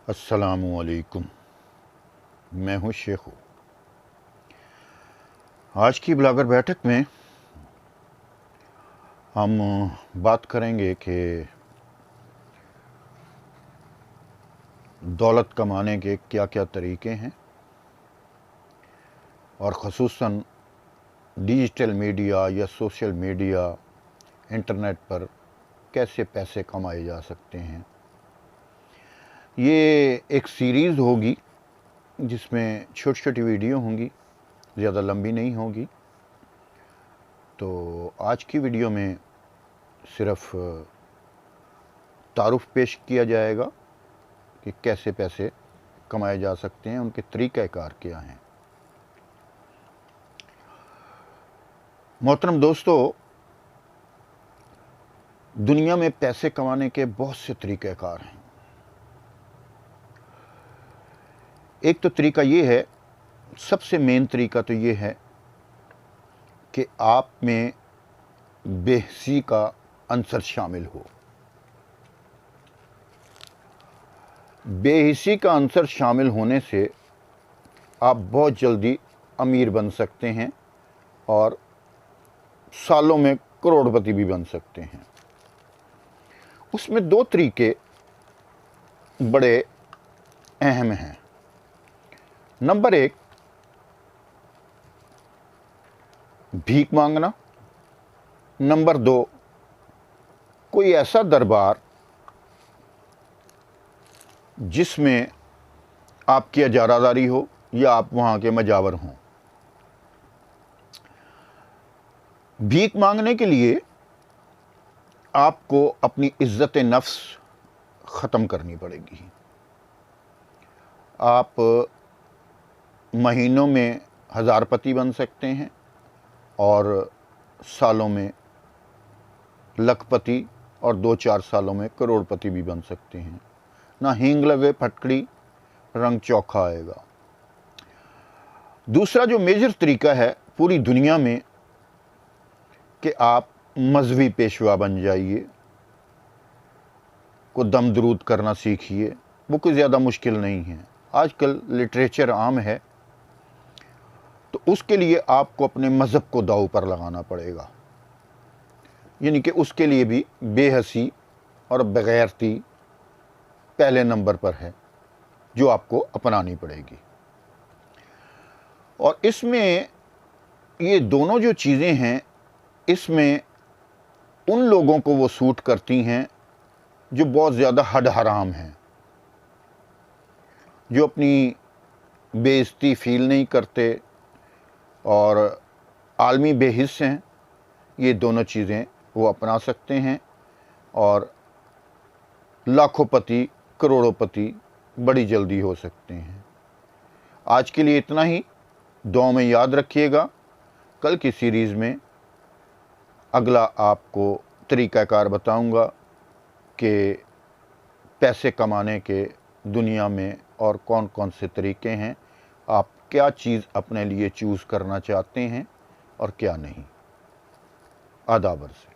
अस्सलामुअलैकुम। मैं हूँ शेखू। आज की ब्लॉगर बैठक में हम बात करेंगे कि दौलत कमाने के क्या क्या तरीके हैं और ख़ुसूसन डिजिटल मीडिया या सोशल मीडिया इंटरनेट पर कैसे पैसे कमाए जा सकते हैं। ये एक सीरीज़ होगी जिसमें छोटी छोटी वीडियो होंगी, ज़्यादा लंबी नहीं होगी। तो आज की वीडियो में सिर्फ तारुफ पेश किया जाएगा कि कैसे पैसे कमाए जा सकते हैं, उनके तरीक़ाकार क्या हैं। मोहतरम दोस्तों, दुनिया में पैसे कमाने के बहुत से तरीक़ाकार हैं। एक तो तरीका ये है, सबसे मेन तरीका तो ये है कि आप में बेहिसी का अंसर शामिल हो। बेहिसी का अंसर शामिल होने से आप बहुत जल्दी अमीर बन सकते हैं और सालों में करोड़पति भी बन सकते हैं। उसमें दो तरीके बड़े अहम हैं। नंबर एक, भीख मांगना। नंबर दो, कोई ऐसा दरबार जिसमें आपकी इजारादारी हो या आप वहाँ के मजावर हों। भीख मांगने के लिए आपको अपनी इज्जत नफ्स ख़त्म करनी पड़ेगी। आप महीनों में हज़ारपति बन सकते हैं और सालों में लखपति और 2-4 सालों में करोड़पति भी बन सकते हैं। ना हींग लगे फटकड़ी, रंग चोखा आएगा। दूसरा जो मेजर तरीका है पूरी दुनिया में कि आप मजहबी पेशवा बन जाइए, को दम दरूद करना सीखिए। वो कोई ज़्यादा मुश्किल नहीं है, आजकल लिटरेचर आम है। तो उसके लिए आपको अपने मज़हब को दांव पर लगाना पड़ेगा, यानी कि उसके लिए भी बेहसी और बेगैरती पहले नंबर पर है जो आपको अपनानी पड़ेगी। और इसमें ये दोनों जो चीज़ें हैं, इसमें उन लोगों को वो सूट करती हैं जो बहुत ज़्यादा हद हराम हैं, जो अपनी बेइज्जती फील नहीं करते और आलमी बेहिस हैं। ये दोनों चीज़ें वो अपना सकते हैं और लाखोंपति करोड़ोंपति बड़ी जल्दी हो सकते हैं। आज के लिए इतना ही। दुआ में याद रखिएगा, कल की सीरीज़ में अगला आपको तरीक़ाकार बताऊंगा कि पैसे कमाने के दुनिया में और कौन कौन से तरीके हैं, आप क्या चीज़ अपने लिए चूज़ करना चाहते हैं और क्या नहीं। आदाब से।